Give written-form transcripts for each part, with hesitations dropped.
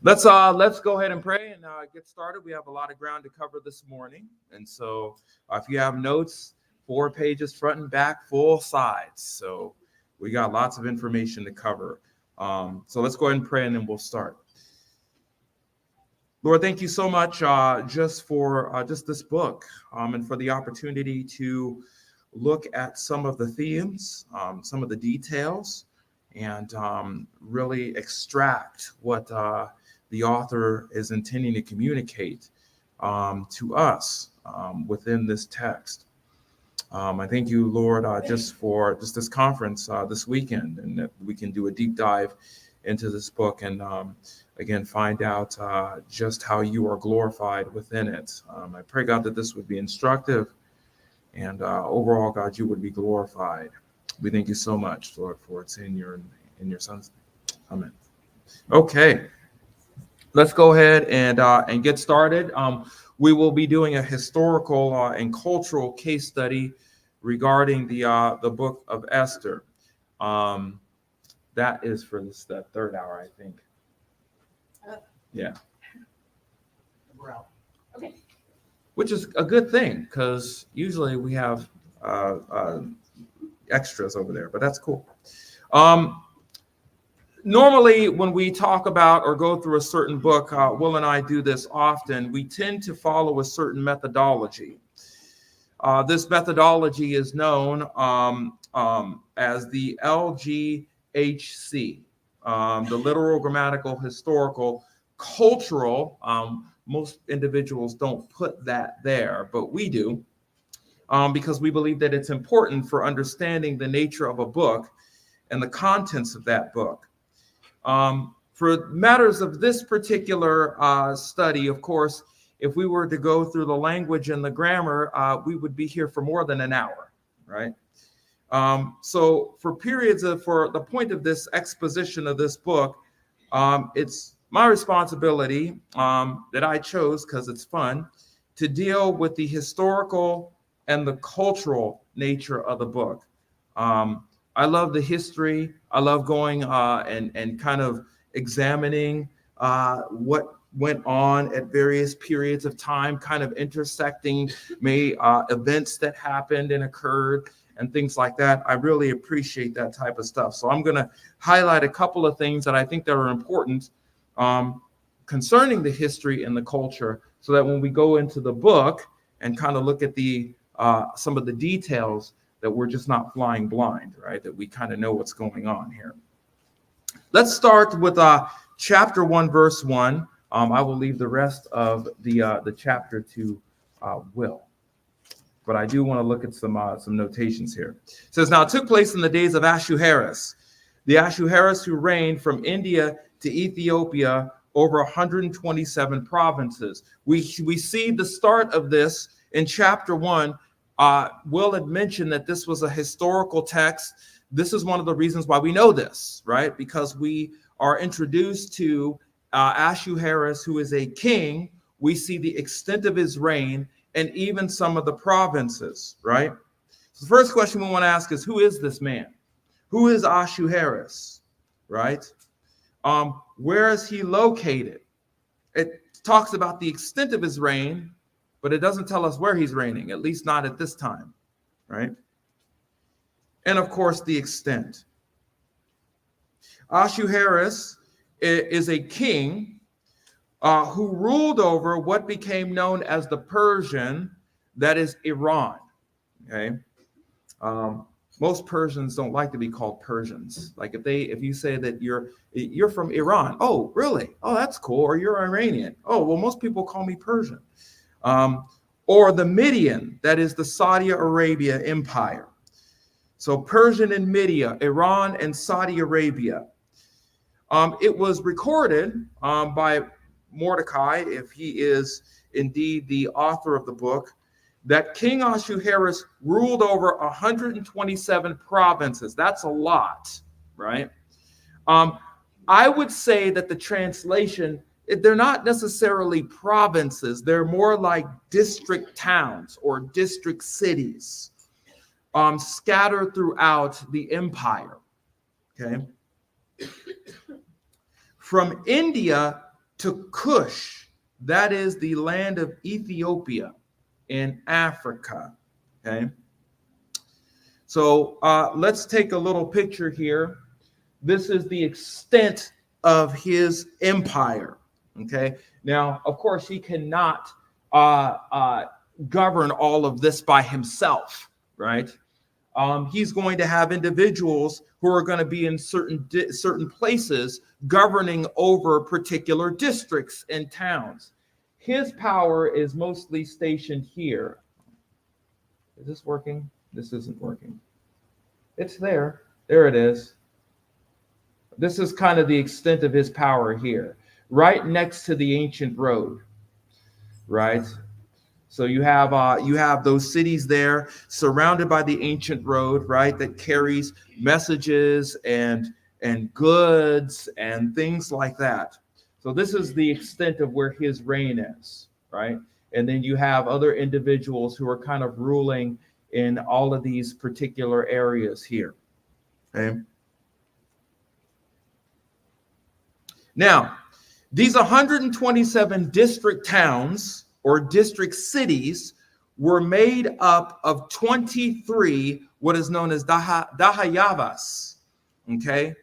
Let's go ahead and pray and get started. We have a lot of ground to cover this morning, and so if you have notes, 4 pages front and back, full sides. So we got lots of information to cover. So let's go ahead and pray, and then we'll start. Lord, thank you so much just for just this book and for the opportunity to look at some of the themes, some of the details, and really extract what the author is intending to communicate to us within this text. I thank you, Lord, just for just this conference this weekend, and that we can do a deep dive into this book and again find out just how you are glorified within it. I pray, God, that this would be instructive, and overall, God, you would be glorified. We thank you so much, Lord, for it's in your Son's name. Amen. Okay, let's go ahead and get started. We will be doing a historical and cultural case study regarding the book of Esther. That is for that third hour, I think. Yeah. We're out. Okay. Which is a good thing, because usually we have extras over there, but that's cool. Normally, when we talk about or go through a certain book, Will and I do this often, we tend to follow a certain methodology. This methodology is known as the LGHC, the literal, grammatical, historical, cultural. Most individuals don't put that there, but we do, because we believe that it's important for understanding the nature of a book and the contents of that book. For matters of this particular study, of course, if we were to go through the language and the grammar, we would be here for more than an hour, right? So for the point of this exposition of this book, it's my responsibility that I chose, because it's fun, to deal with the historical and the cultural nature of the book. I love the history. I love going and kind of examining what went on at various periods of time, kind of intersecting events that happened and occurred and things like that. I really appreciate that type of stuff. So I'm going to highlight a couple of things that I think that are important concerning the history and the culture, so that when we go into the book and kind of look at some of the details, that we're just not flying blind, right? That we kind of know what's going on here. Let's start with chapter 1, verse 1. I will leave the rest of the chapter to Will, but I do want to look at some notations here. It says, "Now it took place in the days of Ahasuerus, the Ahasuerus who reigned from India to Ethiopia over 127 provinces." We see the start of this in chapter 1. Will had mentioned that this was a historical text. This is one of the reasons why we know this, right? Because we are introduced to Ahasuerus, who is a king. We see the extent of his reign and even some of the provinces, right? So the first question we want to ask is, who is this man? Who is Ahasuerus, right? Where is he located? It talks about the extent of his reign, but it doesn't tell us where he's reigning, at least not at this time, right? And of course, the extent. Ahasuerus is a king who ruled over what became known as the Persian, that is Iran, okay? Most Persians don't like to be called Persians. Like if you say that you're from Iran, oh, really? Oh, that's cool. Or you're Iranian. Oh, well, most people call me Persian. Or the Median, that is the Saudi Arabia Empire. So Persian and Media, Iran and Saudi Arabia. It was recorded by Mordecai, if he is indeed the author of the book, that King Ahasuerus ruled over 127 provinces. That's a lot, right? I would say that the translation, they're not necessarily provinces. They're more like district towns or district cities scattered throughout the empire, okay? From India to Cush, that is the land of Ethiopia in Africa. Okay. So let's take a little picture here. This is the extent of his empire. Okay. Now, of course, he cannot govern all of this by himself, right? He's going to have individuals who are going to be in certain places governing over particular districts and towns. His power is mostly stationed here. Is this working? This isn't working. It's there. There it is. This is kind of the extent of his power here, right next to the ancient road, right? So you have those cities there surrounded by the ancient road, right, that carries messages and goods and things like that. So this is the extent of where his reign is, right? And then you have other individuals who are kind of ruling in all of these particular areas here. Okay. Now, these 127 district towns or district cities were made up of 23 what is known as dahayavas. Okay,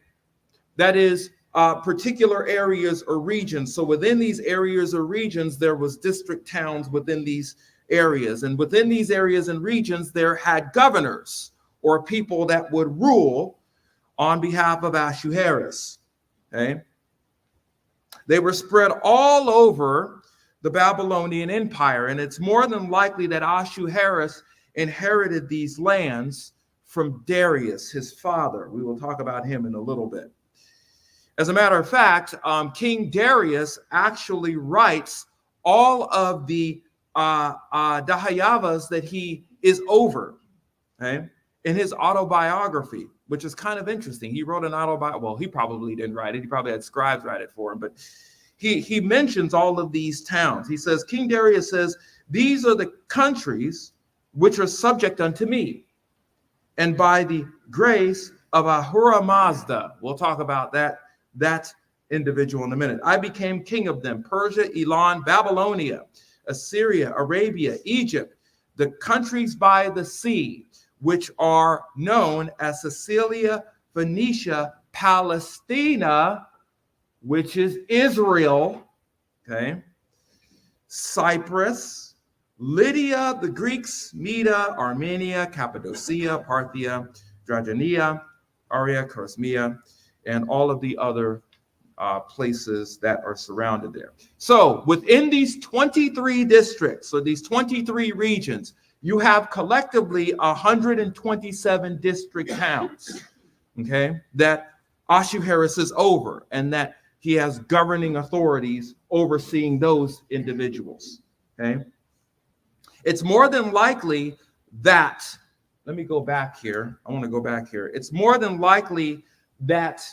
that is particular areas or regions. So within these areas or regions, there was district towns within these areas, and within these areas and regions, there had governors or people that would rule on behalf of Ahasuerus. Okay, they were spread all over the Babylonian Empire, and it's more than likely that Ahasuerus inherited these lands from Darius, his father. We will talk about him in a little bit. As a matter of fact, King Darius actually writes all of the Dahayavas that he is over, okay, in his autobiography, which is kind of interesting. He wrote an autobiography. Well, he probably didn't write it. He probably had scribes write it for him, but he mentions all of these towns. He says, King Darius says, these are the countries which are subject unto me. And by the grace of Ahura Mazda, we'll talk about that individual in a minute, I became king of them: Persia, Elam, Babylonia, Assyria, Arabia, Egypt, the countries by the sea, which are known as Sicilia, Phoenicia, Palestina, which is Israel, okay, Cyprus, Lydia, the Greeks, Media, Armenia, Cappadocia, Parthia, Dragania, Aria, Charismia, and all of the other places that are surrounded there. So within these 23 districts, or these 23 regions, you have collectively 127 district towns, okay, that Ahasuerus is over, and that he has governing authorities overseeing those individuals, okay? It's more than likely that, let me go back here. I want to go back here. It's more than likely that,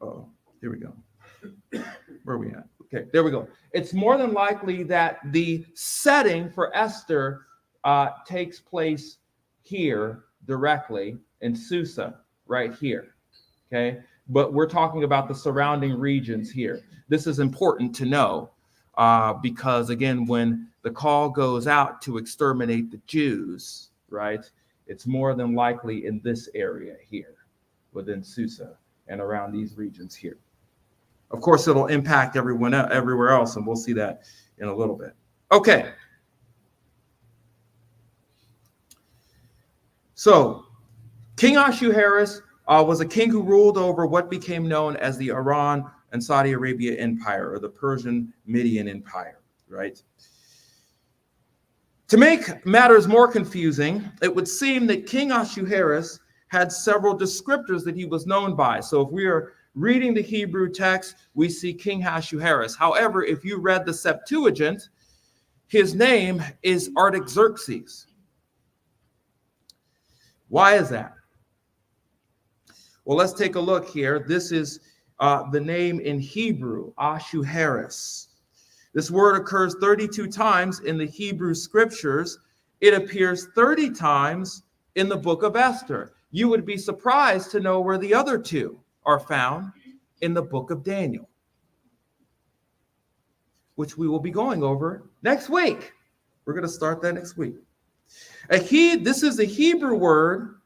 oh, here we go. Where are we at? Okay, there we go. It's more than likely that the setting for Esther takes place here directly in Susa, right here, okay? But we're talking about the surrounding regions here. This is important to know because, again, when the call goes out to exterminate the Jews, right, it's more than likely in this area here within Susa and around these regions here. Of course, it'll impact everywhere else, and we'll see that in a little bit. Okay. So, King Ahasuerus was a king who ruled over what became known as the Iran and Saudi Arabia Empire, or the Persian Median Empire, right? To make matters more confusing, it would seem that King Ahasuerus had several descriptors that he was known by. So if we are reading the Hebrew text, we see King Ahasuerus. However, if you read the Septuagint, his name is Artaxerxes. Why is that? Well, let's take a look here. This is the name in Hebrew, Ahasuerus. This word occurs 32 times in the Hebrew scriptures. It appears 30 times in the book of Esther. You would be surprised to know where the other two are found: in the book of Daniel. which we will be going over next week. We're going to start that next week. This is a Hebrew word.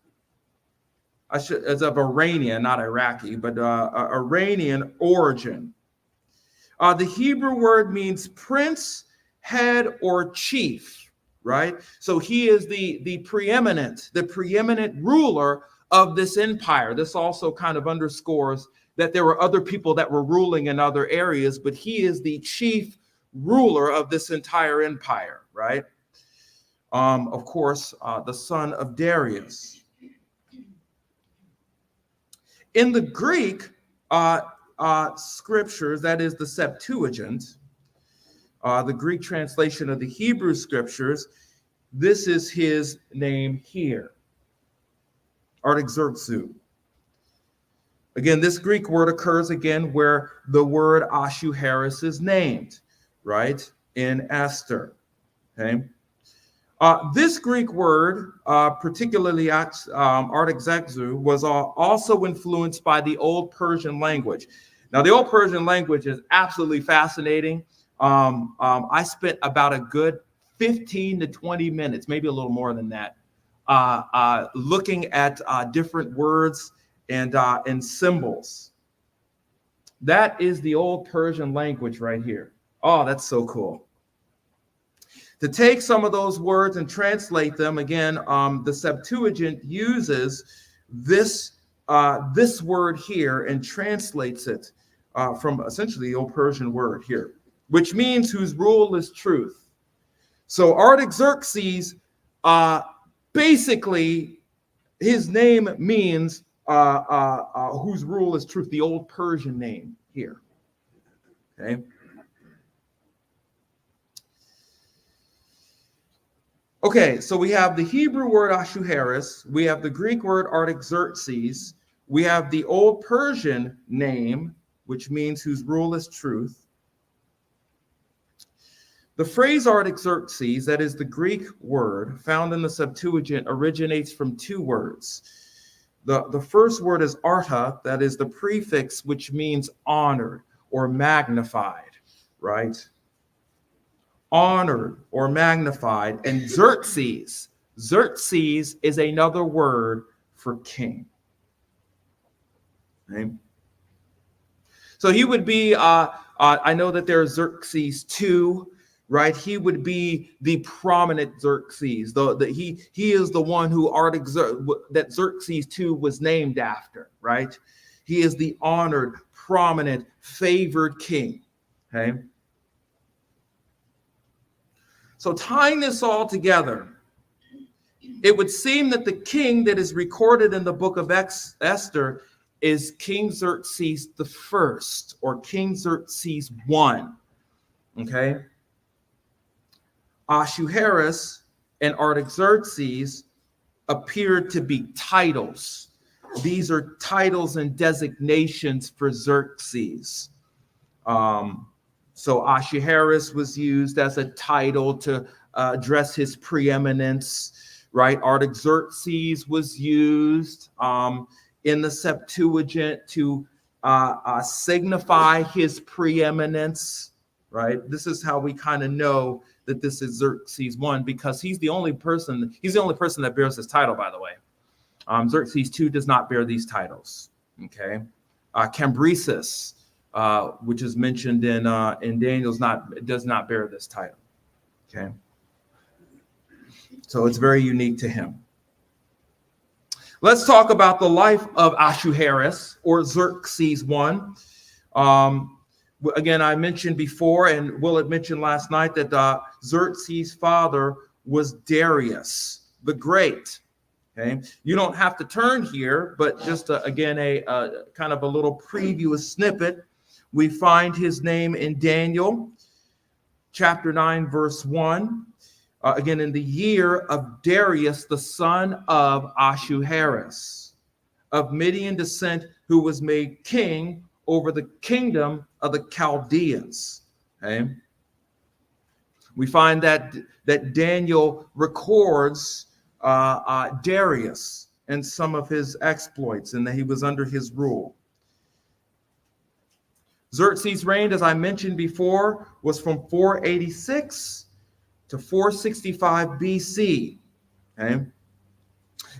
It's of Iranian, not Iraqi, but Iranian origin. The Hebrew word means prince, head, or chief, right? So he is the preeminent ruler of this empire. This also kind of underscores that there were other people that were ruling in other areas, but he is the chief ruler of this entire empire, right? Of course, the son of Darius. In the Greek scriptures, that is the Septuagint, the Greek translation of the Hebrew scriptures, this is his name here, Artaxerxes. Again, this Greek word occurs again where the word Ahasuerus is named, right, in Esther, okay? This Greek word, particularly Artaxerxes, was also influenced by the Old Persian language. Now, the Old Persian language is absolutely fascinating. I spent about a good 15 to 20 minutes, maybe a little more than that, looking at different words and symbols. That is the Old Persian language right here. Oh, that's so cool. To take some of those words and translate them, again, the Septuagint uses this word here and translates it from essentially the Old Persian word here, which means whose rule is truth. So Artaxerxes, basically, his name means whose rule is truth, the Old Persian name here. Okay. Okay, so we have the Hebrew word Ahasuerus, we have the Greek word Artaxerxes, we have the Old Persian name, which means whose rule is truth. The phrase Artaxerxes, that is the Greek word found in the Septuagint, originates from two words. The first word is arta, that is the prefix which means honored or magnified, right? Honored or magnified. And Xerxes is another word for king. Okay? So he would be, I know that there's Xerxes II, right? He would be the prominent Xerxes. He is the one who that Xerxes II was named after, right? He is the honored, prominent, favored king. Okay. So tying this all together, it would seem that the king that is recorded in the book of Esther is King Xerxes I or King Xerxes I. Okay. Ahasuerus and Artaxerxes appeared to be titles. These are titles and designations for Xerxes. So Ahasuerus was used as a title to address his preeminence, right? Artaxerxes was used in the Septuagint to signify his preeminence, right? This is how we kind of know that this is Xerxes I, because he's the only person that bears this title, by the way. Xerxes II does not bear these titles. Okay. Cambyses, which is mentioned in Daniel's, does not bear this title. Okay. So it's very unique to him. Let's talk about the life of Ahasuerus or Xerxes I. Again, I mentioned before, and Will had mentioned last night, that Xerxes' father was Darius the Great. Okay, you don't have to turn here, but just again a kind of a little preview, a snippet. We find his name in Daniel, chapter 9, verse 1. Again, in the year of Darius, the son of Ahasuerus, of Median descent, who was made king over the kingdom of the Chaldeans. Okay. We find that Daniel records Darius and some of his exploits, and that he was under his rule. Xerxes' reign, as I mentioned before, was from 486 to 465 BC. Okay.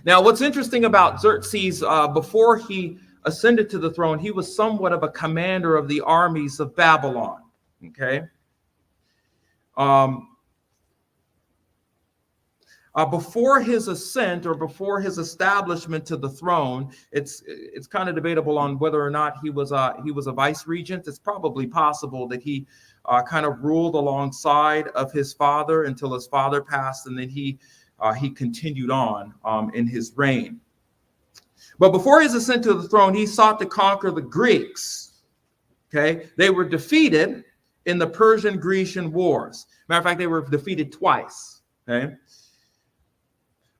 Now, what's interesting about Xerxes, before he ascended to the throne, he was somewhat of a commander of the armies of Babylon. Okay. Before his ascent or before his establishment to the throne, it's kind of debatable on whether or not he was a vice regent. It's probably possible that he kind of ruled alongside of his father until his father passed, and then he continued on in his reign. But before his ascent to the throne, he sought to conquer the Greeks. Okay, they were defeated in the Persian-Grecian wars. Matter of fact, they were defeated twice. Okay.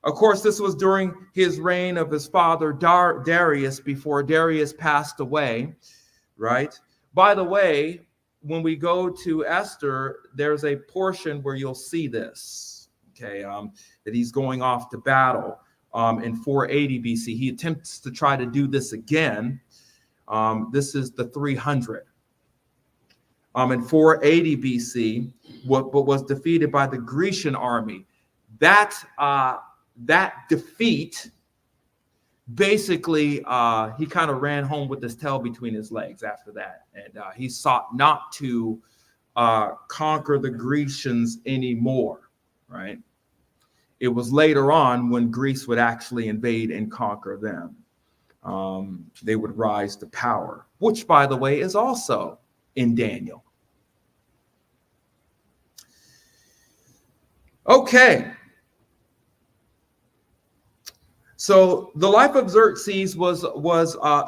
Of course, this was during his reign of his father Darius, before Darius passed away, right? By the way, when we go to Esther, there's a portion where you'll see this, okay, that he's going off to battle in 480 BC. He attempts to try to do this again. This is the 300. In 480 BC, but was defeated by the Grecian army. That defeat, basically, he kind of ran home with his tail between his legs after that. And he sought not to conquer the Grecians anymore, right? It was later on when Greece would actually invade and conquer them. They would rise to power, which, by the way, is also in Daniel. Okay. So the life of Xerxes was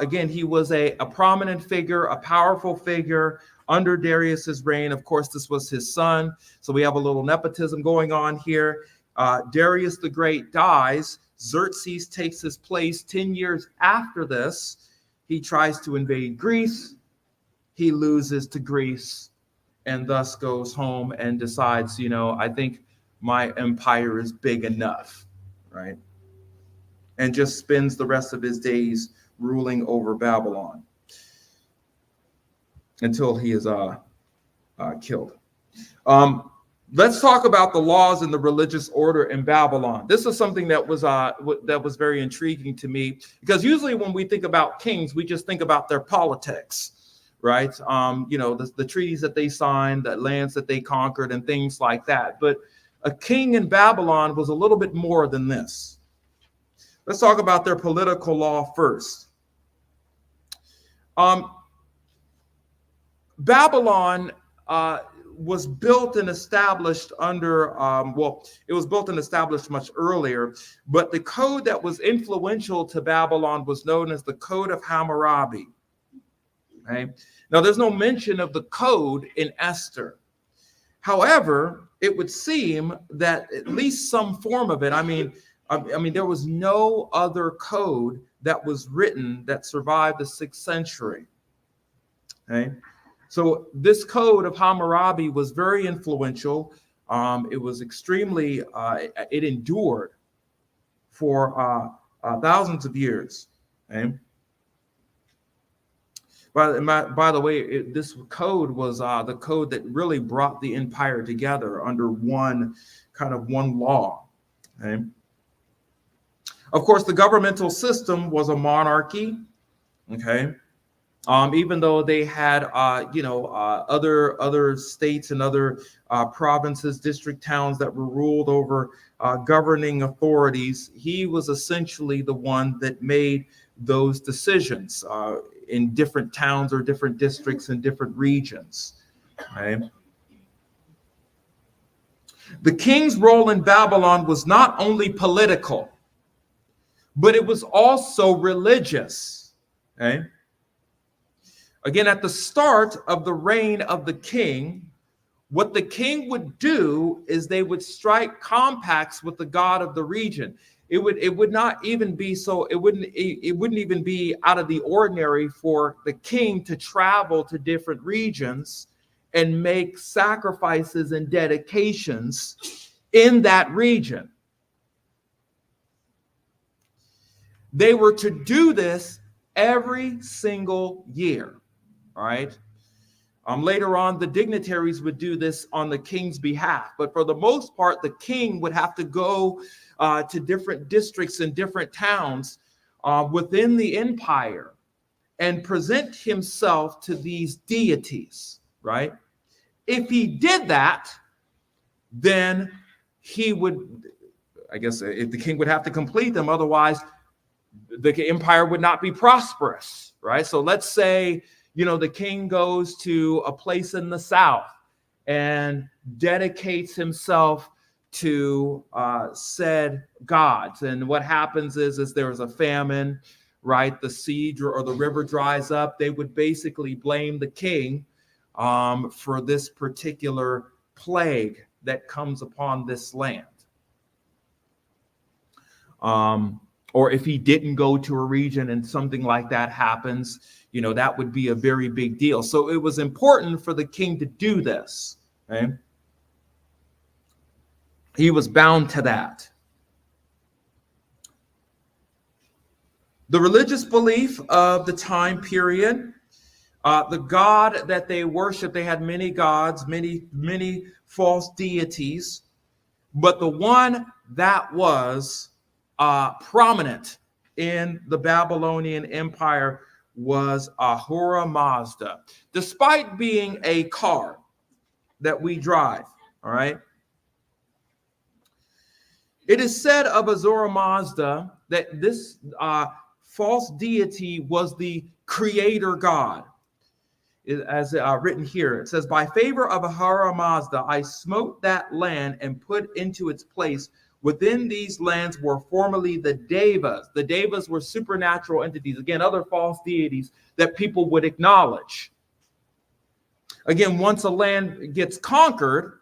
again, he was a prominent figure, a powerful figure under Darius's reign. Of course, this was his son. So we have a little nepotism going on here. Darius the Great dies. Xerxes takes his place 10 years after this. He tries to invade Greece. He loses to Greece and thus goes home and decides, I think my empire is big enough, right? And just spends the rest of his days ruling over Babylon until he is killed. Let's talk about the laws and the religious order in Babylon. This is something that was very intriguing to me, because usually when we think about kings, we just think about their politics, right? The treaties that they signed, the lands that they conquered, and things like that. But a king in Babylon was a little bit more than this. Let's talk about their political law first. Babylon was built and established under, it was built and established much earlier, but the code that was influential to Babylon was known as the Code of Hammurabi. Okay? Now, there's no mention of the code in Esther. However, it would seem that at least some form of it, I mean, there was no other code that was written that survived the 6th century. Okay? So this code of Hammurabi was very influential. It was extremely, it endured for thousands of years. Okay? By the way, this code was the code that really brought the empire together under one law. Okay? Of course, the governmental system was a monarchy. Okay, even though they had other states and other provinces, district towns that were ruled over governing authorities, he was essentially the one that made those decisions in different towns or different districts and different regions. Okay. The king's role in Babylon was not only political, but it was also religious. Okay. Again, at the start of the reign of the king, what the king would do is they would strike compacts with the god of the region. It would not even be so, it wouldn't even be out of the ordinary for the king to travel to different regions and make sacrifices and dedications in that region. They were to do this every single year, all right? Later on, the dignitaries would do this on the king's behalf. But for the most part, the king would have to go to different districts and different towns within the empire and present himself to these deities, right? If he did that, then he would, I guess, if the king would have to complete them, otherwise the empire would not be prosperous, right? So let's say, the king goes to a place in the south and dedicates himself to said gods. And what happens is there is a famine, right? The siege or the river dries up. They would basically blame the king for this particular plague that comes upon this land. Or if he didn't go to a region and something like that happens, that would be a very big deal. So it was important for the king to do this. Okay? He was bound to that. The religious belief of the time period, the God that they worshiped, they had many gods, many false deities, but the one that was prominent in the Babylonian Empire was Ahura Mazda. Despite being a car that we drive, all right, it is said of Ahura Mazda that this false deity was the creator god. As written here, it says, "By favor of Ahura Mazda, I smote that land and put into its place. Within these lands were formerly the Devas." The Devas were supernatural entities, again, other false deities that people would acknowledge. Again, once a land gets conquered,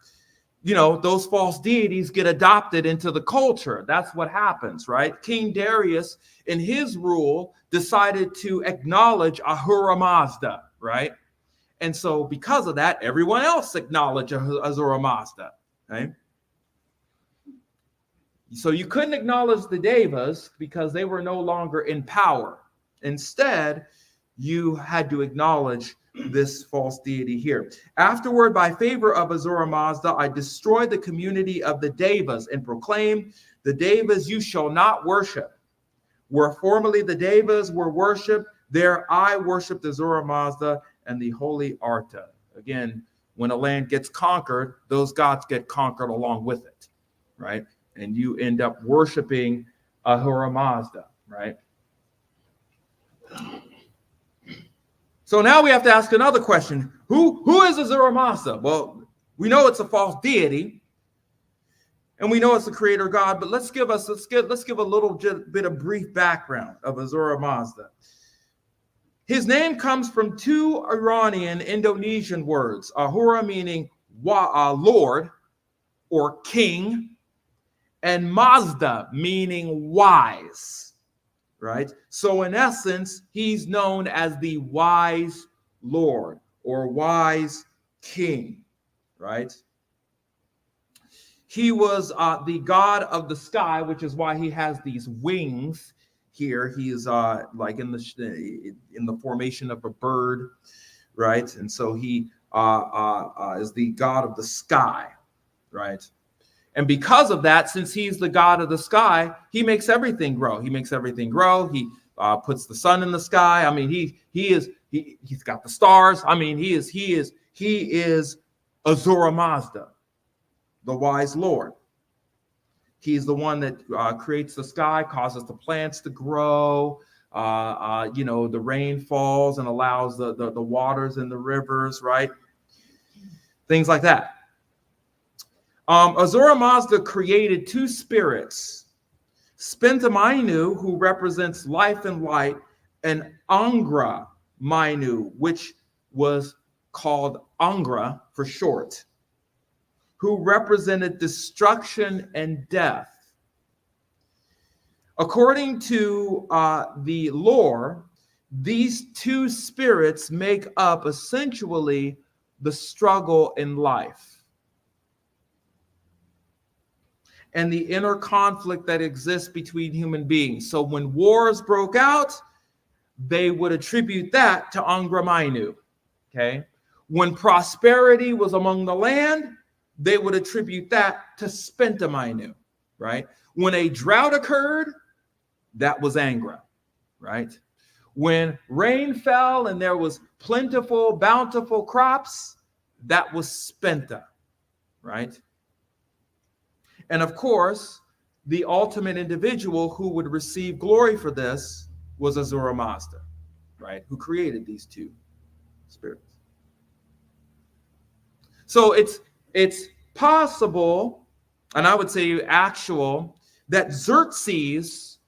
those false deities get adopted into the culture. That's what happens, right? King Darius, in his rule, decided to acknowledge Ahura Mazda, right? And so because of that, everyone else acknowledged Ahura Mazda, right? So you couldn't acknowledge the Devas because they were no longer in power. Instead, you had to acknowledge this false deity here. "Afterward, by favor of Ahura Mazda, I destroyed the community of the Devas and proclaimed, the Devas you shall not worship. Where formerly the Devas were worshipped, there I worshipped Ahura Mazda and the holy Arta." Again, when a land gets conquered, those gods get conquered along with it, right? And you end up worshiping Ahura Mazda, right? So now we have to ask another question. Who is Ahura Mazda? Well, we know it's a false deity, and we know it's the creator god, but let's give a little bit of brief background of Ahura Mazda. His name comes from two Iranian Indonesian words, Ahura meaning Lord or king, and Mazda meaning wise, right? So in essence, he's known as the wise Lord or wise king, right? He was the god of the sky, which is why he has these wings here. He is like in the formation of a bird, right? And so he is the god of the sky, right? And because of that, since he's the god of the sky, he makes everything grow. He makes everything grow. He puts the sun in the sky. I mean, he's got the stars. I mean, he is Ahura Mazda, the wise Lord. He's the one that creates the sky, causes the plants to grow. The rain falls and allows the waters in the rivers, right? Things like that. Ahura Mazda created two spirits, Spenta Mainu, who represents life and light, and Angra Mainu, which was called Angra for short, who represented destruction and death. According to the lore, these two spirits make up essentially the struggle in life and the inner conflict that exists between human beings. So when wars broke out, they would attribute that to Angra Mainu, okay? When prosperity was among the land, they would attribute that to Spentamineu, right? When a drought occurred, that was Angra, right? When rain fell and there was plentiful, bountiful crops, that was Spenta, right? And of course, the ultimate individual who would receive glory for this was Ahura Mazda, right? Who created these two spirits. So it's possible, and I would say actual, that Xerxes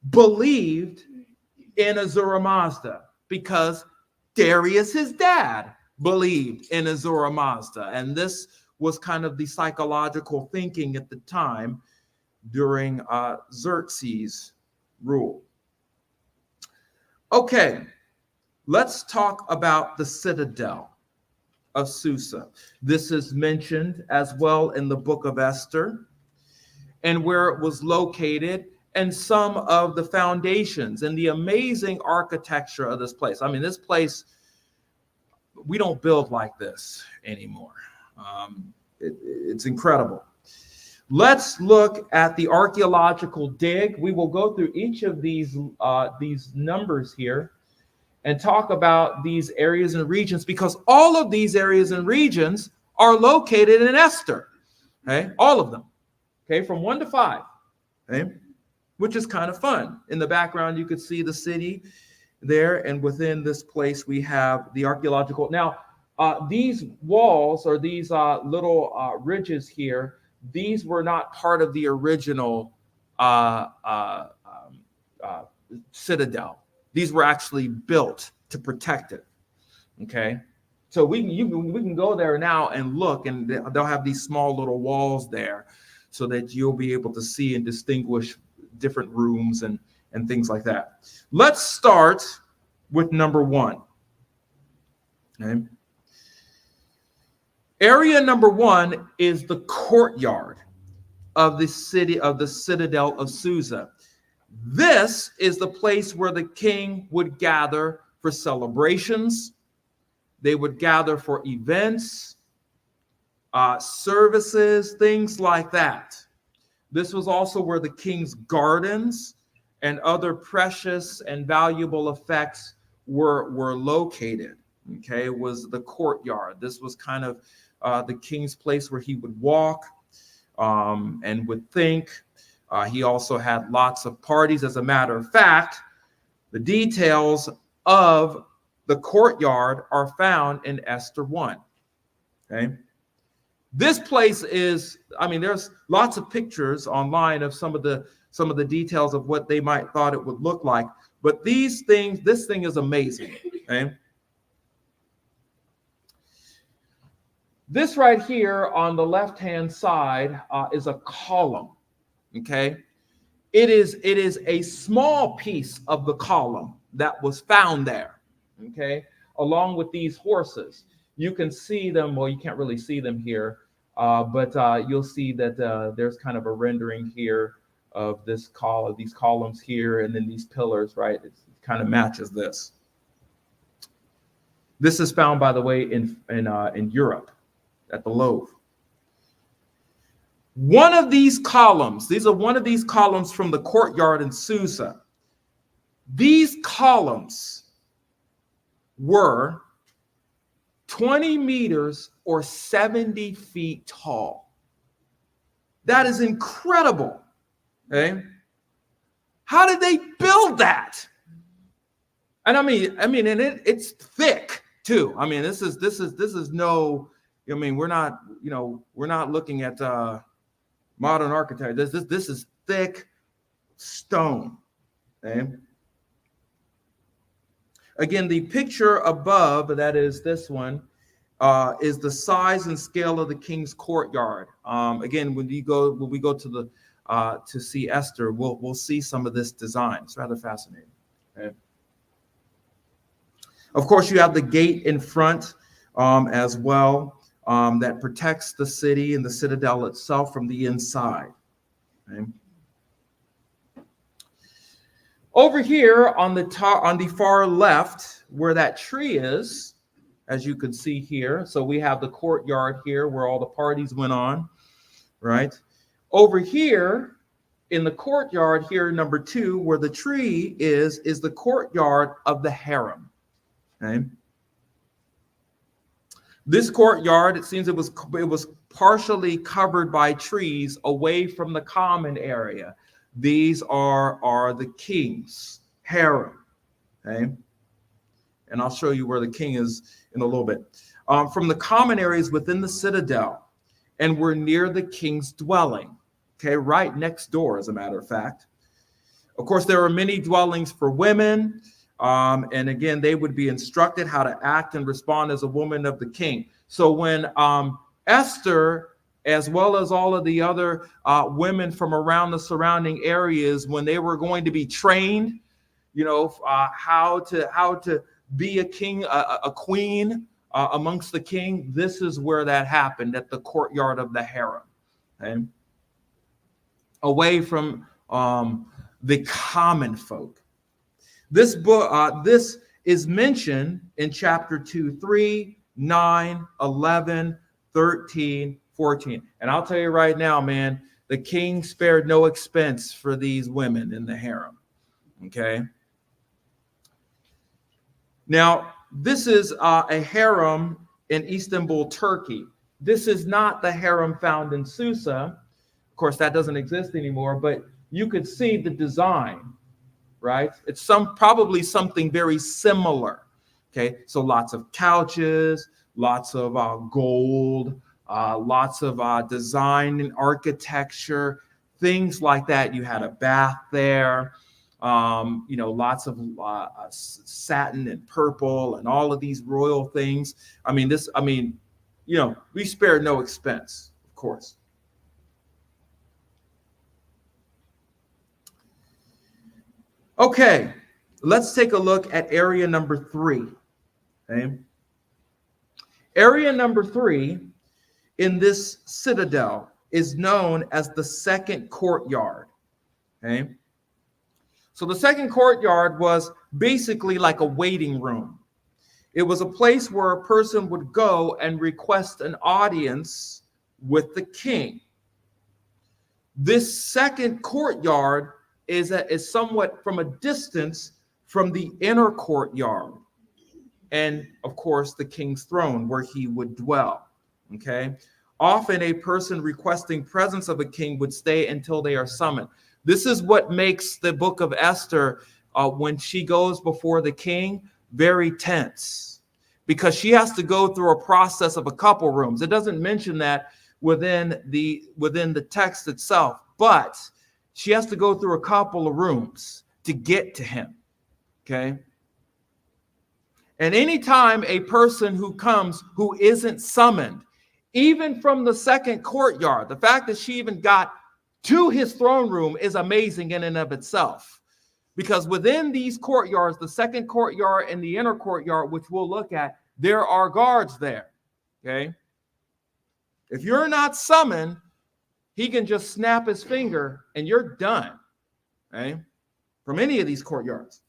believed in Ahura Mazda because Darius, his dad, believed in Ahura Mazda. And this was kind of the psychological thinking at the time during Xerxes' rule. Okay, let's talk about the citadel of Susa. This is mentioned as well in the book of Esther, and where it was located, and some of the foundations and the amazing architecture of this place. I mean, this place, we don't build like this anymore. It's incredible. Let's look at the archaeological dig. We will go through each of these numbers here and talk about these areas and regions, because all of these areas and regions are located in Esther. Okay, all of them. Okay, from 1 to 5. Okay, which is kind of fun. In the background, you could see the city there, and within this place, we have the archaeological. Now, these walls or these little ridges here, these were not part of the original citadel. These were actually built to protect it. Okay, so we can go there now and look, and they'll have these small little walls there, so that you'll be able to see and distinguish different rooms and things like that. Let's start with number 1. Okay. Area number 1 is the courtyard of the city of the citadel of Susa. This is the place where the king would gather for celebrations. They would gather for events, services, things like that. This was also where the king's gardens and other precious and valuable effects were located. Okay, it was the courtyard. This was kind of the king's place where he would walk and would think. He also had lots of parties. As a matter of fact, the details of the courtyard are found in Esther 1. Okay. This place is, I mean, there's lots of pictures online of some of the details of what they might thought it would look like. But this thing is amazing. Okay. This right here on the left-hand side is a column. Okay. It is a small piece of the column that was found there. Okay. Along with these horses. You can see them. Well, you can't really see them here, but you'll see that there's kind of a rendering here of these columns here, and then these pillars, right? It kind of matches this. This is found, by the way, in Europe at the Louvre. One of these columns, these are one of these columns from the courtyard in Susa. These columns were 20 meters or 70 feet tall. That is incredible. Okay? How did they build that? And I mean, and it's thick too. I mean, this is no. I mean, we're not looking at modern architecture. This is thick stone. Okay. Again, the picture above, that is this one, is the size and scale of the king's courtyard. Again, when we go to the to see Esther, we'll see some of this design. It's rather fascinating. Okay. Of course, you have the gate in front as well that protects the city and the citadel itself from the inside. Okay. Over here on the far left, where that tree is, as you can see here. So we have the courtyard here where all the parties went on, right? Over here in the courtyard here, number 2, where the tree is the courtyard of the harem, okay? This courtyard, it seems it was partially covered by trees away from the common area. These are the king's harem, okay? And I'll show you where the king is in a little bit. From the common areas within the citadel, and we're near the king's dwelling, okay, right next door, as a matter of fact. Of course, there are many dwellings for women, and again, they would be instructed how to act and respond as a woman of the king. So when Esther, as well as all of the other women from around the surrounding areas, when they were going to be trained, you know, how to be a king, a queen amongst the king, this is where that happened, at the courtyard of the harem, okay? Away from the common folk. This book, this is mentioned in chapter 2, 3, 9, 11, 13, 14. And I'll tell you right now, man, the king spared no expense for these women in the harem, okay? Now, this is a harem in Istanbul, Turkey. This is not the harem found in Susa. Of course, that doesn't exist anymore, but you could see the design, right? It's probably something very similar, okay? So lots of couches, lots of gold, lots of design and architecture, things like that. You had a bath there. You know, lots of satin and purple and all of these royal things. You know, we spared no expense, of course. Okay, let's take a look at area number 3. Okay. Area number 3 in this citadel is known as the second courtyard. Okay. So the second courtyard was basically like a waiting room. It was a place where a person would go and request an audience with the king. This second courtyard is somewhat from a distance from the inner courtyard, and of course the king's throne where he would dwell. Okay. Often a person requesting presence of a king would stay until they are summoned. This is what makes the book of Esther, when she goes before the king, very tense, because she has to go through a process of a couple rooms. It doesn't mention that within the text itself, but she has to go through a couple of rooms to get to him. Okay. And anytime a person who comes who isn't summoned, even from the second courtyard, the fact that she even got to his throne room is amazing in and of itself. Because within these courtyards, the second courtyard and the inner courtyard, which we'll look at, there are guards there. Okay. If you're not summoned, he can just snap his finger and you're done. Okay. From any of these courtyards.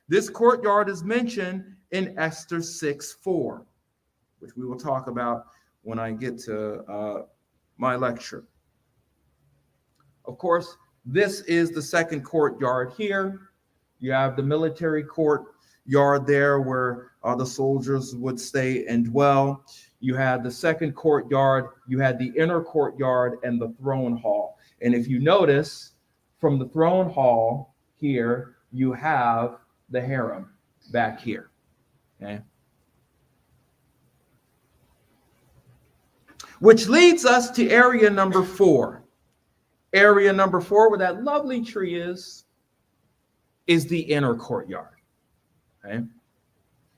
This courtyard is mentioned in Esther 6:4, which we will talk about when I get to my lecture. Of course, this is the second courtyard here. You have the military courtyard there where the soldiers would stay and dwell. You had the second courtyard, you had the inner courtyard and the throne hall. And if you notice, from the throne hall here, you have the harem back here. Okay. Which leads us to area number 4. Area number 4, where that lovely tree is the inner courtyard. Okay.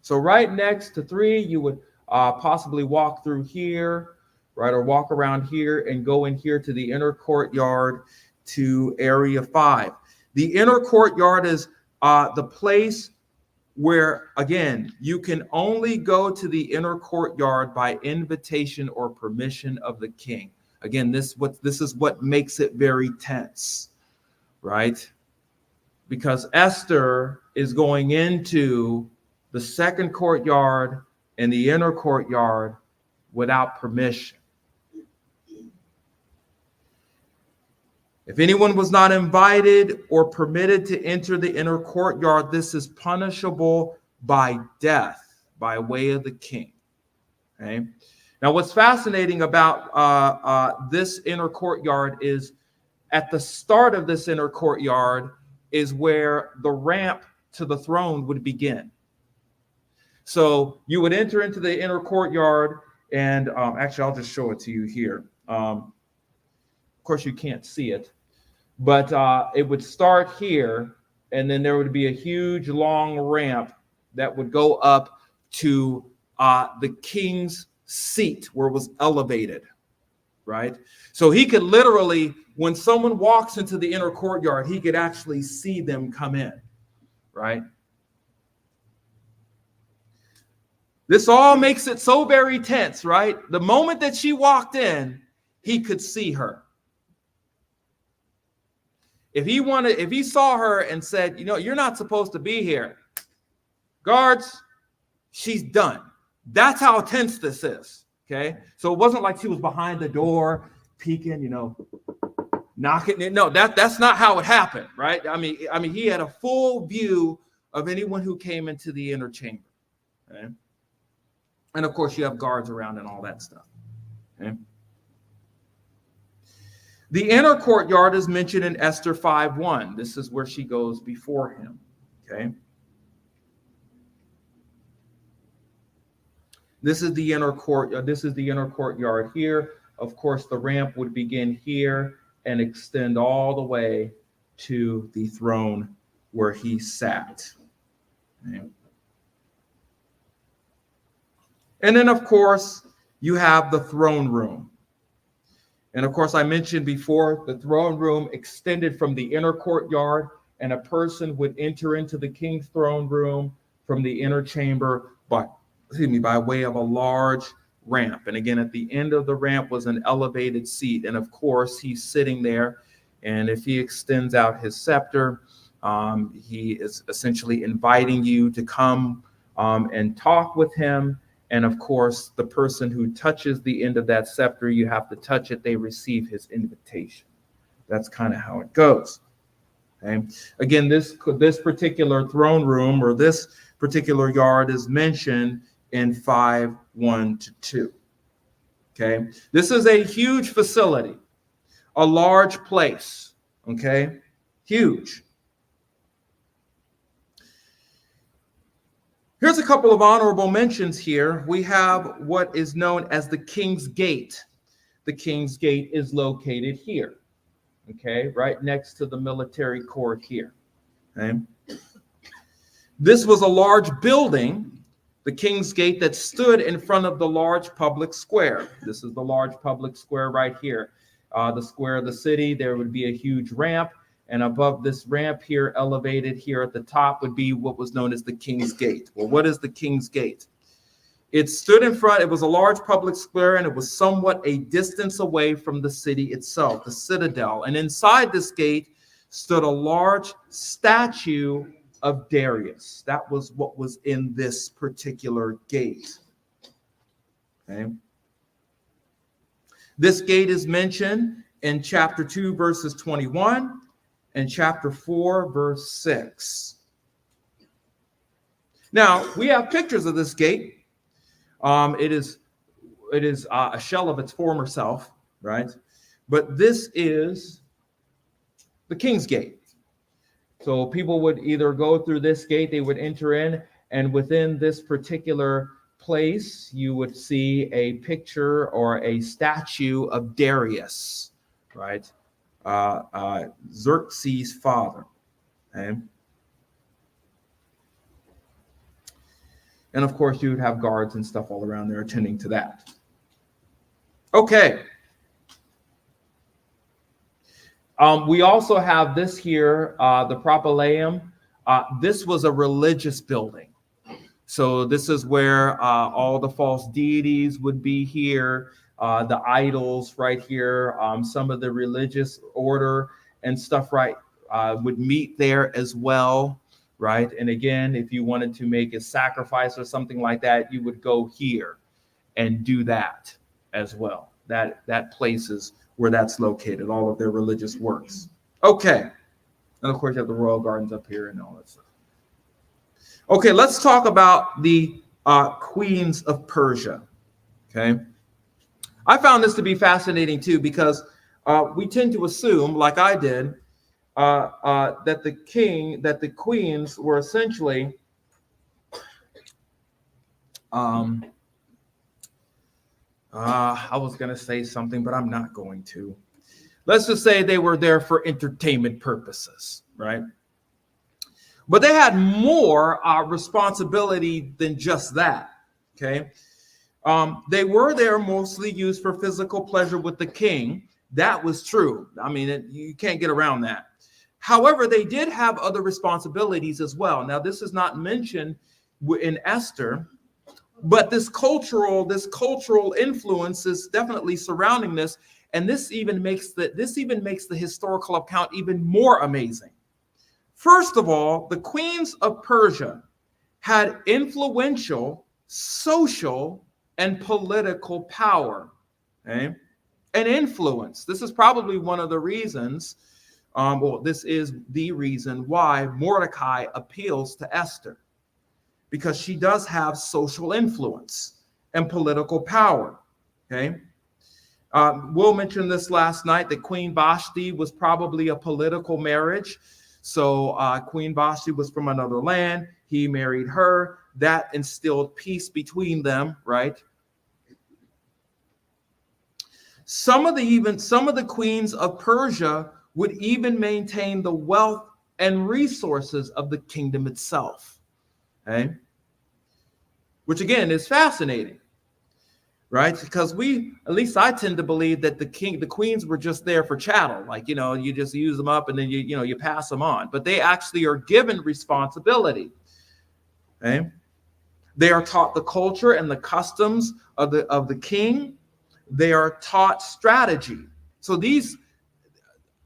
So right next to 3, you would possibly walk through here, right, or walk around here and go in here to the inner courtyard to area 5. The inner courtyard is the place where, again, you can only go to the inner courtyard by invitation or permission of the king. Again, this is what makes it very tense, right? Because Esther is going into the second courtyard in the inner courtyard without permission. If anyone was not invited or permitted to enter the inner courtyard, this is punishable by death by way of the king. Okay. Now, what's fascinating about this inner courtyard is at the start of this inner courtyard is where the ramp to the throne would begin. So you would enter into the inner courtyard, and actually, I'll just show it to you here. Of course, you can't see it, but it would start here, and then there would be a huge, long ramp that would go up to the king's seat where it was elevated, right? So he could literally, when someone walks into the inner courtyard, he could actually see them come in, right? This all makes it so very tense, right? The moment that she walked in, he could see her. If he saw her and said, you're not supposed to be here, guards, she's done. That's how tense this is. Okay. So it wasn't like she was behind the door, peeking, knocking. No, that's not how it happened, right? I mean, he had a full view of anyone who came into the inner chamber. Okay? And of course, you have guards around and all that stuff. Okay? The inner courtyard is mentioned in Esther 5:1. This is where she goes before him. Okay. This is the inner court. This is the inner courtyard here. Of course, the ramp would begin here and extend all the way to the throne where he sat. Okay. And then, of course, you have the throne room. And of course, I mentioned before, the throne room extended from the inner courtyard, and a person would enter into the king's throne room from the inner chamber by way of a large ramp. And again, at the end of the ramp was an elevated seat. And of course, he's sitting there. And if he extends out his scepter, he is essentially inviting you to come and talk with him. And of course, the person who touches the end of that scepter, you have to touch it, they receive his invitation. That's kind of how it goes. Okay. Again, this particular throne room or this particular yard is mentioned in 5:1-2. Okay. This is a huge facility, a large place. Okay. Huge. Here's a couple of honorable mentions here. We have what is known as the King's Gate. The King's Gate is located here, okay, right next to the military court here. Okay. This was a large building, the King's Gate, that stood in front of the large public square. This is the large public square right here. The square of the city, there would be a huge ramp. And above this ramp here, elevated here at the top, would be what was known as the King's Gate. Well, what is the King's Gate? It stood in front, it was a large public square, and it was somewhat a distance away from the city itself, the citadel. And inside this gate stood a large statue of Darius. That was what was in this particular gate. Okay. This gate is mentioned in chapter 2, verses 21. And chapter 4, verse 6. Now, we have pictures of this gate. It is a shell of its former self, right? But this is the King's Gate. So people would either go through this gate, they would enter in, and within this particular place, you would see a picture or a statue of Darius, right? Xerxes' father. Okay? And of course, you would have guards and stuff all around there attending to that. Okay. We also have this here, the Propylaeum. This was a religious building. So this is where all the false deities would be here. The idols right here, some of the religious order and stuff would meet there as well. right? And again, if you wanted to make a sacrifice or something like that, you would go here and do that as well. That place is where that's located, all of their religious works. Okay. And of course, you have the royal gardens up here and all that stuff. Okay, let's talk about the queens of Persia. Okay. I found this to be fascinating too, because we tend to assume, like I did, that the queens were essentially I was going to say something, but I'm not going to. Let's just say they were there for entertainment purposes, right? But they had more responsibility than just that, okay? They were there mostly used for physical pleasure with the king. That was true. I mean, you can't get around that. However, they did have other responsibilities as well. Now, this is not mentioned in Esther, but this cultural influence is definitely surrounding this, and this even makes the historical account even more amazing. First of all, the queens of Persia had influential social and political power, okay? And influence. This is probably one of the reasons, this is the reason why Mordecai appeals to Esther, because she does have social influence and political power, okay? Will mentioned this last night, that Queen Vashti was probably a political marriage. So Queen Vashti was from another land. He married her. That instilled peace between them, right? Some of the queens of Persia would even maintain the wealth and resources of the kingdom itself, okay? Which again is fascinating, right? Because at least I tend to believe that the queens were just there for chattel, like, you just use them up and then you pass them on. But they actually are given responsibility. Okay? They are taught the culture and the customs of the king. They are taught strategy. So these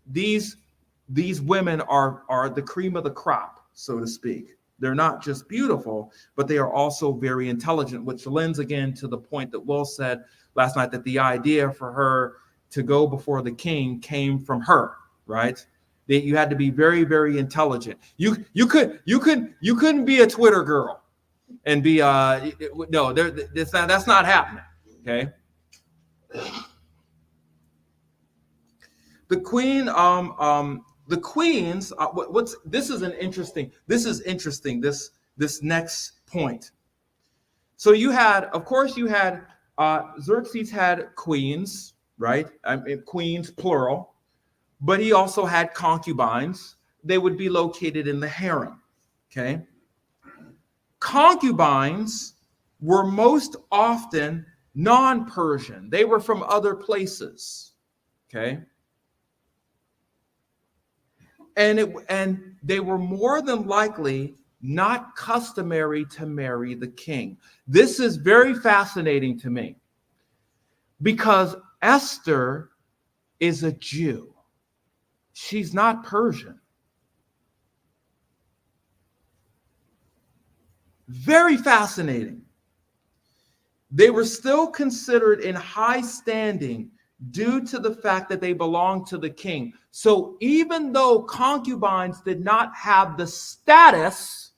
women are the cream of the crop, so to speak. They're not just beautiful, but they are also very intelligent, which lends again to the point that Will said last night, that the idea for her to go before the king came from her, right? That you had to be very, very intelligent. You couldn't be a Twitter girl and be no, that's not happening. Okay. The queens. This is interesting. This next point. So of course, Xerxes had queens, right? Queens plural, but he also had concubines. They would be located in the harem. Okay. Concubines were most often non-Persian. They were from other places. Okay. And they were more than likely not customary to marry the king. This is very fascinating to me, because Esther is a Jew. She's not Persian. Very fascinating. They were still considered in high standing due to the fact that they belonged to the king. So even though concubines did not have the status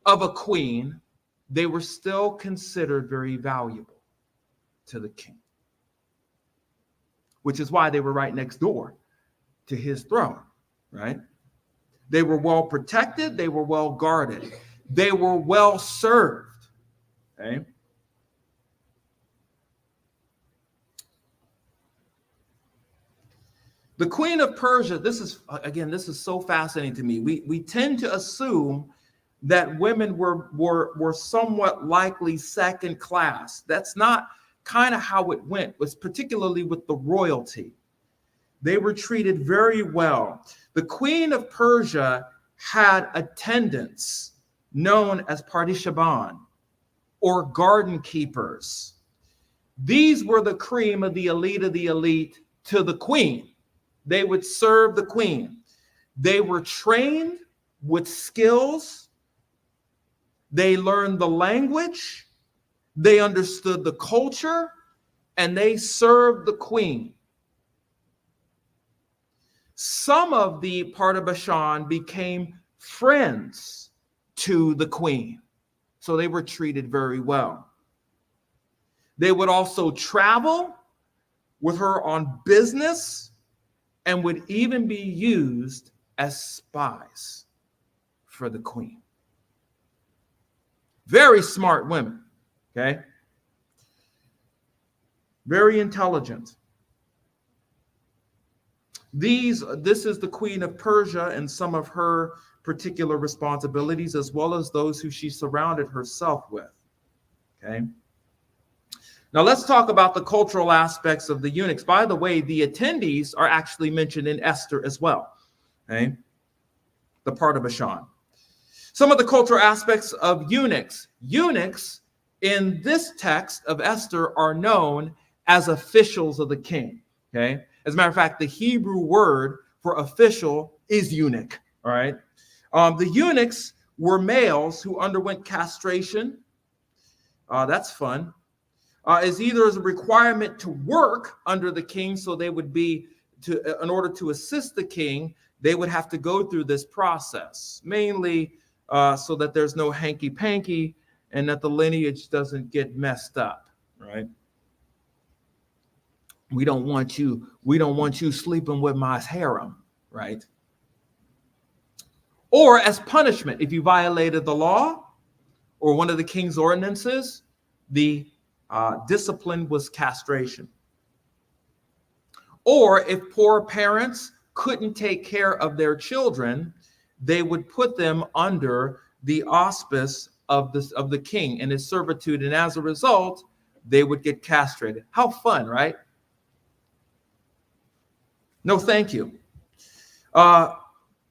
of a queen, they were still considered very valuable to the king, which is why they were right next door to his throne, right? They were well protected. They were well guarded. They were well served, okay? The Queen of Persia, this is so fascinating to me. We tend to assume that women were somewhat likely second class. That's not kind of how it went, was particularly with the royalty. They were treated very well. The Queen of Persia had attendants known as Partishaban, or garden keepers. These were the cream of the elite to the queen. They would serve the queen. They were trained with skills. They learned the language. They understood the culture, and they served the queen. Some of the part of Bashan became friends to the queen, so they were treated very well. They would also travel with her on business and would even be used as spies for the queen. Very smart women, okay? Very intelligent. This is the queen of Persia and some of her particular responsibilities, as well as those who she surrounded herself with. Okay. Now let's talk about the cultural aspects of the eunuchs. By the way, the attendees are actually mentioned in Esther as well. Okay. The part of Bashan. Some of the cultural aspects of eunuchs. Eunuchs in this text of Esther are known as officials of the king. Okay. As a matter of fact, the Hebrew word for official is eunuch. All right. The eunuchs were males who underwent castration. That's fun. Is either as a requirement to work under the king, so they would be in order to assist the king, they would have to go through this process, mainly so that there's no hanky-panky and that the lineage doesn't get messed up. Right. We don't want you sleeping with my harem, right? Or as punishment, if you violated the law or one of the king's ordinances, the discipline was castration. Or if poor parents couldn't take care of their children, they would put them under the auspice of the king and his servitude, and as a result, they would get castrated. How fun, right? No, thank you.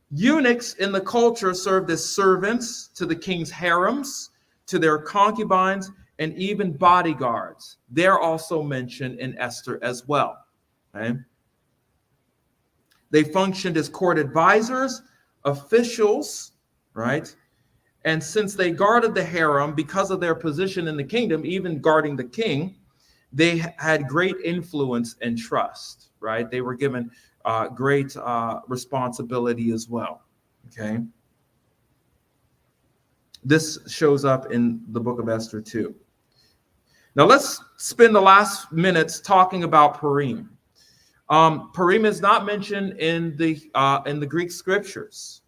Eunuchs in the culture served as servants to the king's harems, to their concubines, and even bodyguards. They're also mentioned in Esther as well. Okay? They functioned as court advisors, officials, right? And since they guarded the harem, because of their position in the kingdom, even guarding the king, they had great influence and trust, right? They were given great responsibility as well, okay? This shows up in the book of Esther too. Now let's spend the last minutes talking about Purim. Purim is not mentioned in the Greek scriptures.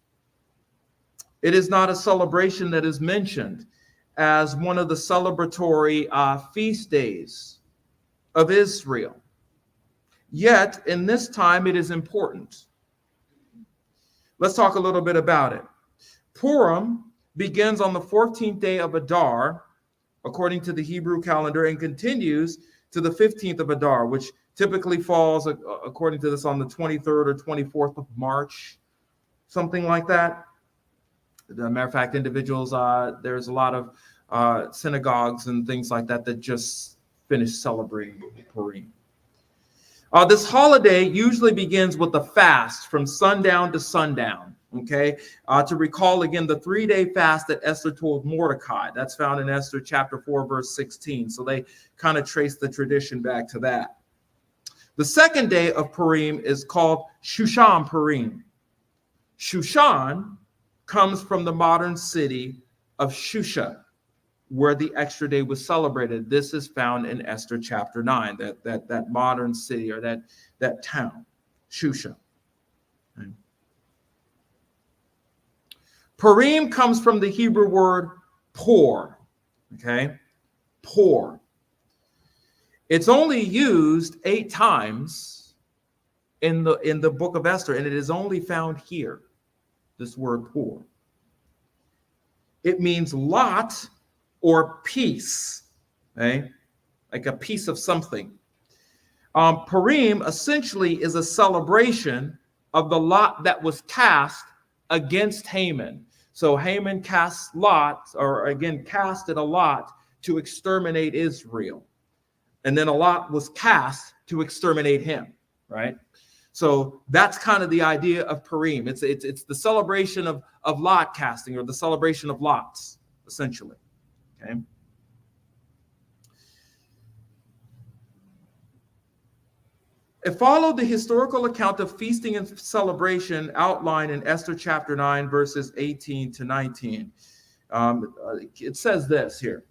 It is not a celebration that is mentioned as one of the celebratory feast days of Israel. Yet, in this time, it is important. Let's talk a little bit about it. Purim begins on the 14th day of Adar, according to the Hebrew calendar, and continues to the 15th of Adar, which typically falls, according to this, on the 23rd or 24th of March, something like that. As a matter of fact, individuals, there's a lot of synagogues and things like that that just finished celebrating Purim. This holiday usually begins with a fast from sundown to sundown, okay? To recall again the 3-day fast that Esther told Mordecai. That's found in Esther chapter 4, verse 16. So they kind of trace the tradition back to that. The second day of Purim is called Shushan Purim. Shushan comes from the modern city of Shusha, where the extra day was celebrated. This is found in Esther chapter 9, that modern city or that town, Shusha. Okay. Purim comes from the Hebrew word pour, okay? Pour. It's only used 8 times in the book of Esther, and it is only found here, this word pour. It means lot or piece, okay? Like a piece of something. Purim essentially is a celebration of the lot that was cast against Haman. So Haman cast lots, or again, casted a lot to exterminate Israel. And then a lot was cast to exterminate him, right? So that's kind of the idea of Purim. It's the celebration of lot casting, or the celebration of lots, essentially. Okay. It followed the historical account of feasting and celebration outlined in Esther chapter 9, verses 18 to 19. It says this here.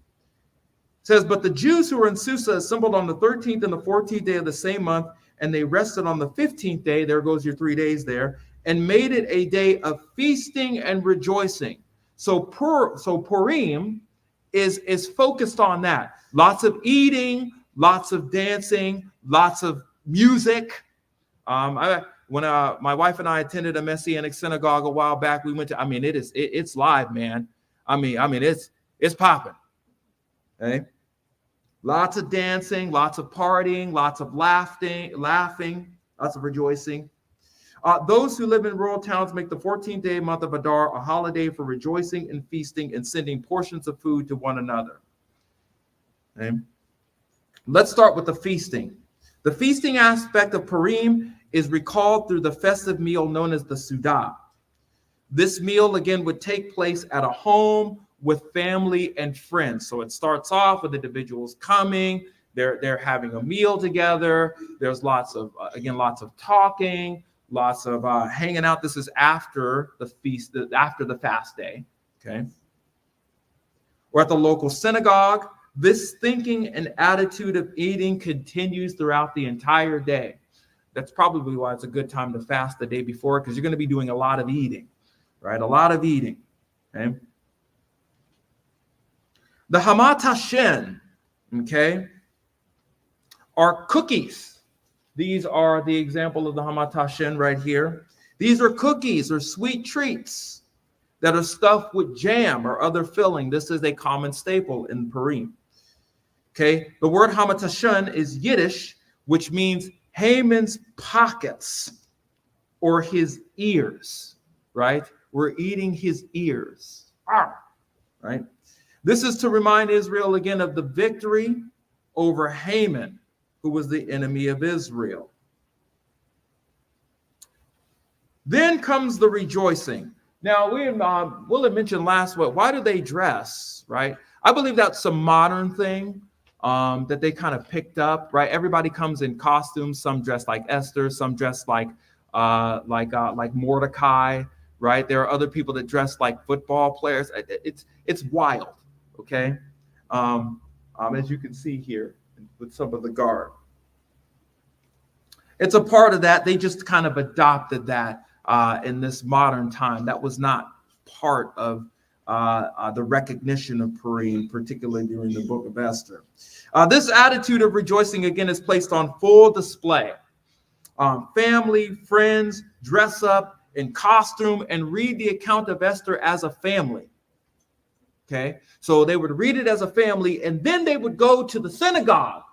It says, but the Jews who were in Susa assembled on the 13th and the 14th day of the same month, and they rested on the 15th day. There goes your 3 days there, and made it a day of feasting and rejoicing. So Purim is focused on that. Lots of eating, lots of dancing, lots of music. When my wife and I attended a Messianic synagogue a while back, we went to. I mean, it's live, man. I mean, it's popping. Okay, lots of dancing, lots of partying, lots of laughing, lots of rejoicing. Those who live in rural towns make the 14th day month of Adar a holiday for rejoicing and feasting and sending portions of food to one another. Okay. Let's start with the feasting. The feasting aspect of Purim is recalled through the festive meal known as the Sudah. This meal, again, would take place at a home with family and friends. So it starts off with individuals coming, they're having a meal together. There's lots of talking, lots of hanging out. This is after the feast, after the fast day, okay? Or at the local synagogue. This thinking and attitude of eating continues throughout the entire day. That's probably why it's a good time to fast the day before, because you're going to be doing a lot of eating, right? A lot of eating, okay? The Hamat Hashem, okay, are cookies. These are the example of the Hamat Hashem right here. These are cookies or sweet treats that are stuffed with jam or other filling. This is a common staple in Purim. Okay, the word Hamat Hashem is Yiddish, which means Haman's pockets or his ears, right? We're eating his ears, right? This is to remind Israel again of the victory over Haman, who was the enemy of Israel. Then comes the rejoicing. Now, Will had mentioned last week, why do they dress, right? I believe that's a modern thing that they kind of picked up, right? Everybody comes in costumes. Some dress like Esther, some dress like Mordecai, right? There are other people that dress like football players. It's wild, okay? As you can see here with some of the garb. It's a part of that. They just kind of adopted that in this modern time. That was not part of the recognition of Purim, particularly during the book of Esther. This attitude of rejoicing, again, is placed on full display. Family, friends dress up in costume and read the account of Esther as a family. Okay, so they would read it as a family, and then they would go to the synagogue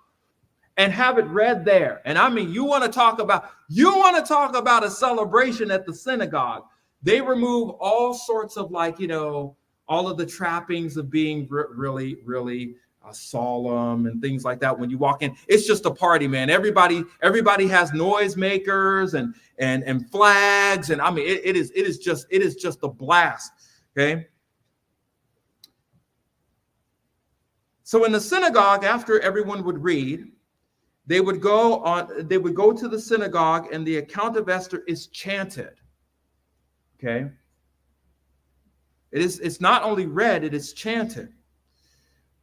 and have it read there. And I mean, you want to talk about a celebration at the synagogue. They remove all sorts of all of the trappings of being really, really solemn and things like that. When you walk in, it's just a party, man. Everybody has noisemakers and flags, and I mean, it is just a blast. Okay. So in the synagogue, after everyone would read, they would go to the synagogue, and the account of Esther is chanted. Okay. It's not only read, it is chanted.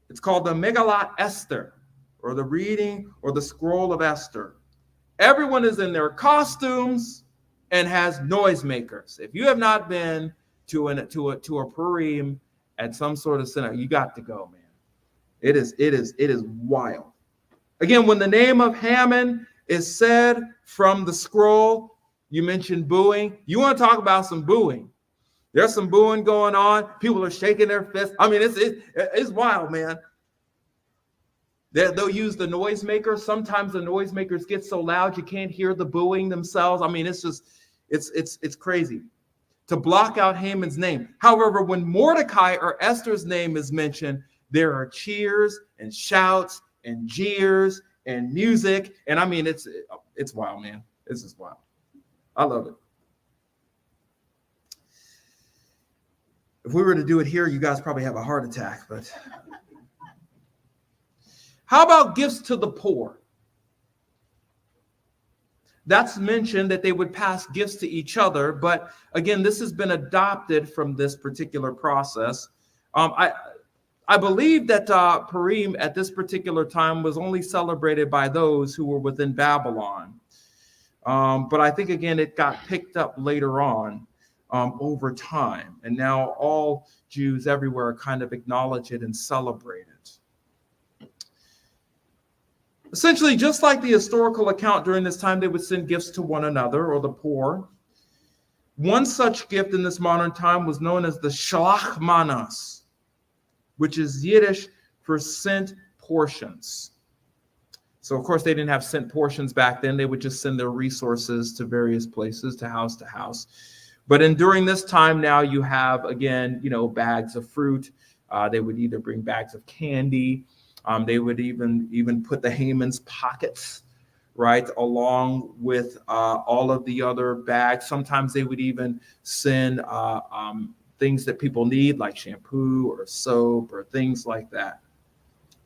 It's called the Megillat Esther, or the reading or the scroll of Esther. Everyone is in their costumes and has noisemakers. If you have not been to a Purim at some sort of synagogue, you got to go, man. It is wild. Again, when the name of Haman is said from the scroll, you mentioned booing. You want to talk about some booing? There's some booing going on. People are shaking their fists. I mean, it's wild, man. They'll use the noisemaker. Sometimes the noisemakers get so loud you can't hear the booing themselves. I mean, it's crazy to block out Haman's name. However, when Mordecai or Esther's name is mentioned, there are cheers and shouts and jeers and music. And I mean, it's wild, man. This is wild. I love it. If we were to do it here, you guys probably have a heart attack, but how about gifts to the poor? That's mentioned that they would pass gifts to each other, but again, this has been adopted from this particular process. I believe that Purim at this particular time was only celebrated by those who were within Babylon. But I think, again, it got picked up later on over time. And now all Jews everywhere kind of acknowledge it and celebrate it. Essentially, just like the historical account during this time, they would send gifts to one another or the poor. One such gift in this modern time was known as the shalach manas, which is Yiddish for sent portions. So, of course, they didn't have sent portions back then. They would just send their resources to various places, to house. But during this time now, you have, again, bags of fruit. They would either bring bags of candy. They would even put the Haman's pockets, right, along with all of the other bags. Sometimes they would even send things that people need, like shampoo or soap or things like that,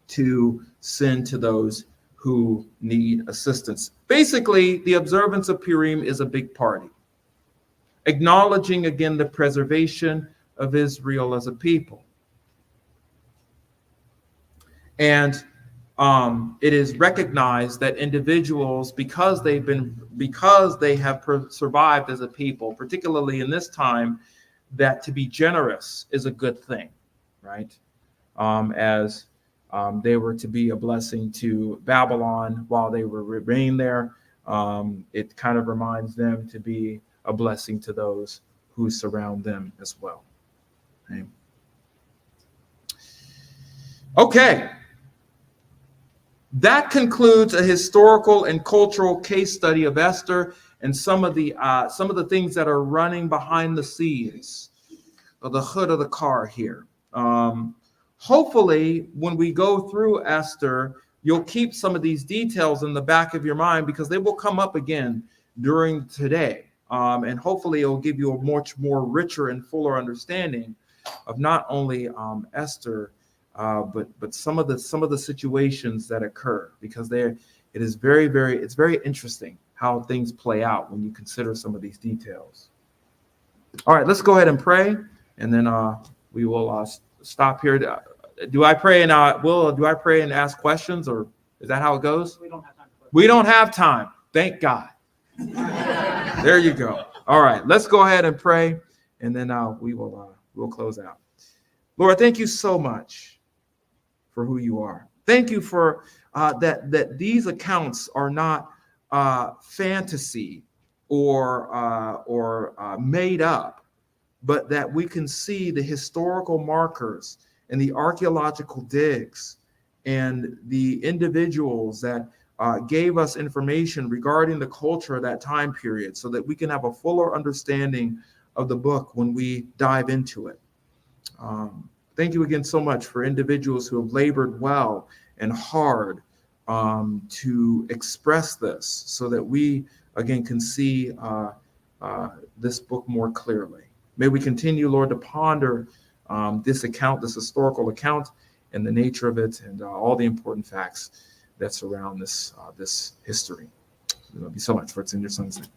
to send to those who need assistance. Basically, the observance of Purim is a big party, acknowledging again the preservation of Israel as a people. And it is recognized that individuals, because they have survived as a people, particularly in this time, that to be generous is a good thing, right? As they were to be a blessing to Babylon while they were remain there. It kind of reminds them to be a blessing to those who surround them as well. Okay. That concludes a historical and cultural case study of Esther and some of the things that are running behind the scenes of the hood of the car here. Hopefully, when we go through Esther, you'll keep some of these details in the back of your mind, because they will come up again during today. And hopefully, it will give you a much more richer and fuller understanding of not only Esther, but some of the situations that occur, because it's very interesting how things play out when you consider some of these details. All right, let's go ahead and pray, and then we will stop here. Do I pray and ask questions, or is that how it goes? We don't have time. We don't have time. Thank God. There you go. All right, let's go ahead and pray, and then we'll close out. Lord, thank you so much for who you are. Thank you for that these accounts are not fantasy or made up, but that we can see the historical markers and the archaeological digs and the individuals that gave us information regarding the culture of that time period, so that we can have a fuller understanding of the book when we dive into it. Thank you again so much for individuals who have labored well and hard to express this, so that we, again, can see this book more clearly. May we continue, Lord, to ponder this historical account, and the nature of it, and all the important facts that surround this history. We love you so much, for it's in your Son's name.